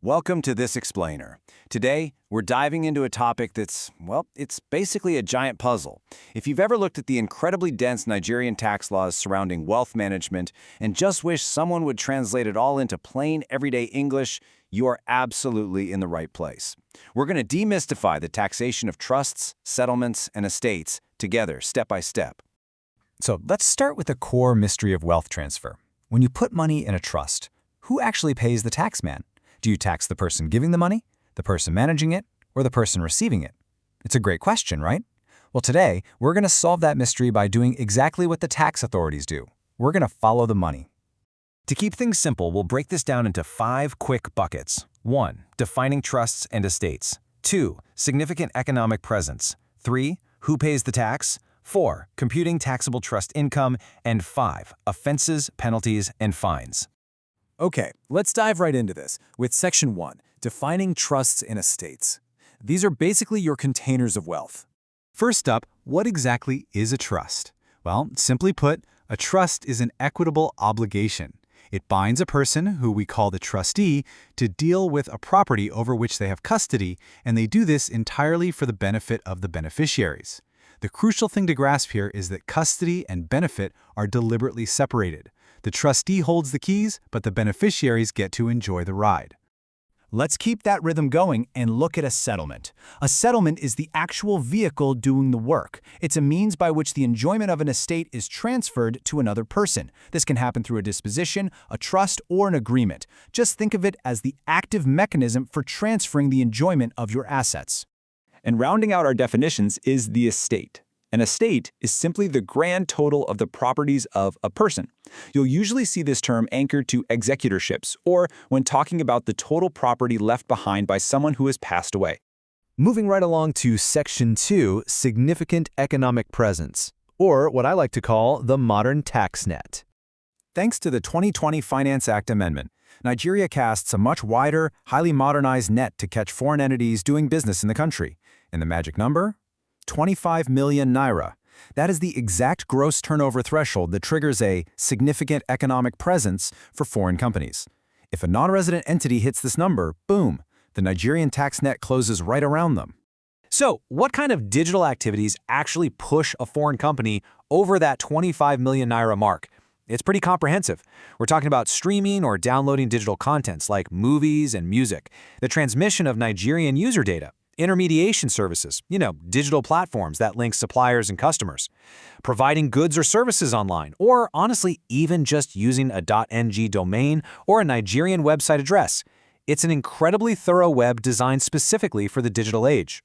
Welcome to This Explainer. Today, we're diving into a topic that's, well, it's basically a giant puzzle. If you've ever looked at the incredibly dense Nigerian tax laws surrounding wealth management and just wish someone would translate it all into plain, everyday English, you are absolutely in the right place. We're going to demystify the taxation of trusts, settlements, and estates together, step by step. So let's start with the core mystery of wealth transfer. When you put money in a trust, who actually pays the tax man? Do you tax the person giving the money, the person managing it, or the person receiving it? It's a great question, right? Well, today, we're going to solve that mystery by doing exactly what the tax authorities do. We're going to follow the money. To keep things simple, we'll break this down into 5 quick buckets. 1. Defining trusts and estates. 2. Significant economic presence. 3. Who pays the tax? 4. Computing taxable trust income. And 5. Offenses, penalties, and fines. Okay, let's dive right into this with Section 1, Defining Trusts and Estates. These are basically your containers of wealth. First up, what exactly is a trust? Well, simply put, a trust is an equitable obligation. It binds a person, who we call the trustee, to deal with a property over which they have custody, and they do this entirely for the benefit of the beneficiaries. The crucial thing to grasp here is that custody and benefit are deliberately separated. The trustee holds the keys, but the beneficiaries get to enjoy the ride. Let's keep that rhythm going and look at a settlement. A settlement is the actual vehicle doing the work. It's a means by which the enjoyment of an estate is transferred to another person. This can happen through a disposition, a trust, or an agreement. Just think of it as the active mechanism for transferring the enjoyment of your assets. And rounding out our definitions is the estate. An estate is simply the grand total of the properties of a person. You'll usually see this term anchored to executorships, or when talking about the total property left behind by someone who has passed away. Moving right along to Section 2, Significant Economic Presence, or what I like to call the modern tax net. Thanks to the 2020 Finance Act amendment, Nigeria casts a much wider, highly modernized net to catch foreign entities doing business in the country. And the magic number? 25 million naira. That is the exact gross turnover threshold that triggers a significant economic presence for foreign companies. If a non-resident entity hits this number, boom, the Nigerian tax net closes right around them. So, what kind of digital activities actually push a foreign company over that 25 million naira mark? It's pretty comprehensive. We're talking about streaming or downloading digital contents like movies and music, the transmission of Nigerian user data, intermediation services, digital platforms that link suppliers and customers, providing goods or services online, or honestly, even just using a .ng domain or a Nigerian website address. It's an incredibly thorough web designed specifically for the digital age.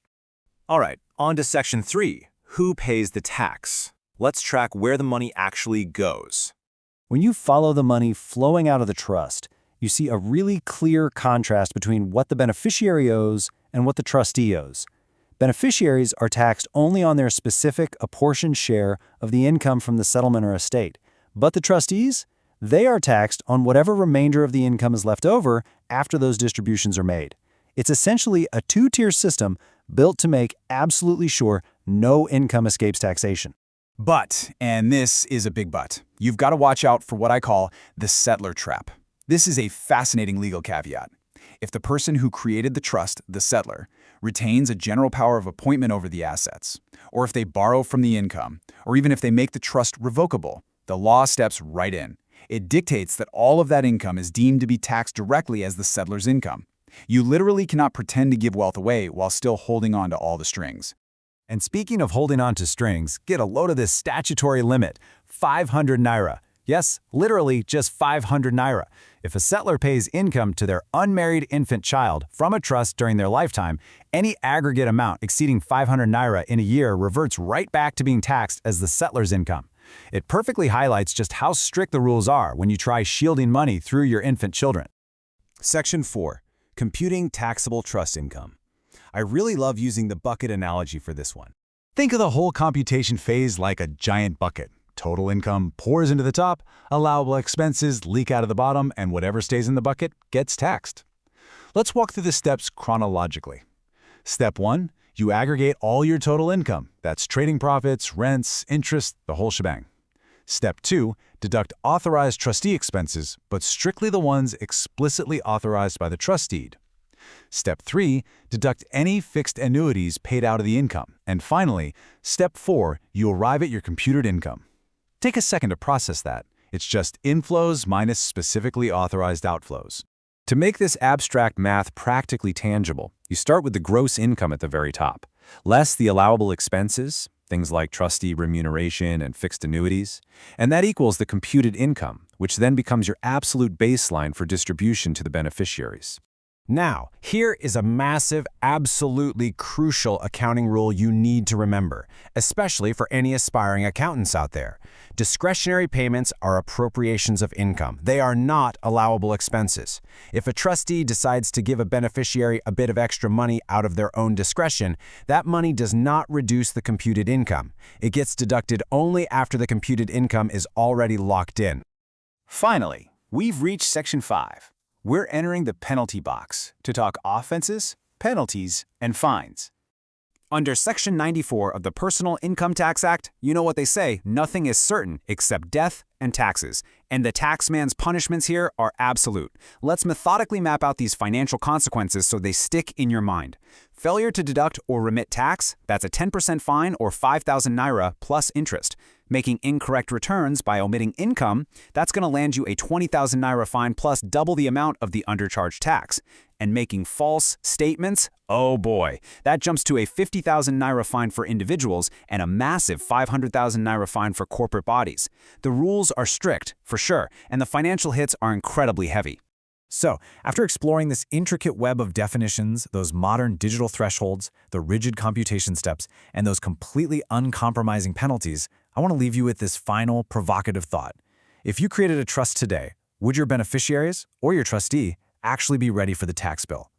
All right, on to Section 3, Who pays the tax? Let's track where the money actually goes. When you follow the money flowing out of the trust, you see a really clear contrast between what the beneficiary owes and what the trustee owes. Beneficiaries are taxed only on their specific apportioned share of the income from the settlement or estate. But the trustees? They are taxed on whatever remainder of the income is left over after those distributions are made. It's essentially a two-tier system built to make absolutely sure no income escapes taxation. But, and this is a big but, you've got to watch out for what I call the settler trap. This is a fascinating legal caveat. If the person who created the trust, the settler, retains a general power of appointment over the assets, or if they borrow from the income, or even if they make the trust revocable, the law steps right in. It dictates that all of that income is deemed to be taxed directly as the settler's income. You literally cannot pretend to give wealth away while still holding on to all the strings. And speaking of holding on to strings, get a load of this statutory limit, 500 naira. Yes, literally just 500 naira. If a settler pays income to their unmarried infant child from a trust during their lifetime, any aggregate amount exceeding 500 naira in a year reverts right back to being taxed as the settler's income. It perfectly highlights just how strict the rules are when you try shielding money through your infant children. Section 4, Computing Taxable Trust Income. I really love using the bucket analogy for this one. Think of the whole computation phase like a giant bucket. Total income pours into the top, allowable expenses leak out of the bottom, and whatever stays in the bucket gets taxed. Let's walk through the steps chronologically. Step 1, you aggregate all your total income. That's trading profits, rents, interest, the whole shebang. Step 2, deduct authorized trustee expenses, but strictly the ones explicitly authorized by the trust deed. Step 3, deduct any fixed annuities paid out of the income. And finally, Step 4, you arrive at your computed income. Take a second to process that. It's just inflows minus specifically authorized outflows. To make this abstract math practically tangible, you start with the gross income at the very top, less the allowable expenses, things like trustee remuneration and fixed annuities, and that equals the computed income, which then becomes your absolute baseline for distribution to the beneficiaries. Now, here is a massive, absolutely crucial accounting rule you need to remember, especially for any aspiring accountants out there. Discretionary payments are appropriations of income. They are not allowable expenses. If a trustee decides to give a beneficiary a bit of extra money out of their own discretion, that money does not reduce the computed income. It gets deducted only after the computed income is already locked in. Finally, we've reached Section 5. We're entering the penalty box to talk offenses, penalties, and fines. Under Section 94 of the Personal Income Tax Act, you know what they say, nothing is certain except death and taxes. And the taxman's punishments here are absolute. Let's methodically map out these financial consequences so they stick in your mind. Failure to deduct or remit tax, that's a 10% fine or 5,000 naira plus interest. Making incorrect returns by omitting income, that's going to land you a 20,000 naira fine plus double the amount of the undercharged tax. And making false statements, oh boy, that jumps to a 50,000 naira fine for individuals and a massive 500,000 naira fine for corporate bodies. The rules are strict, for sure, and the financial hits are incredibly heavy. So, after exploring this intricate web of definitions, those modern digital thresholds, the rigid computation steps, and those completely uncompromising penalties, I want to leave you with this final provocative thought. If you created a trust today, would your beneficiaries or your trustee actually be ready for the tax bill?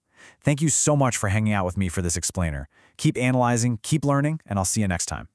Thank you so much for hanging out with me for this explainer. Keep analyzing, keep learning, and I'll see you next time.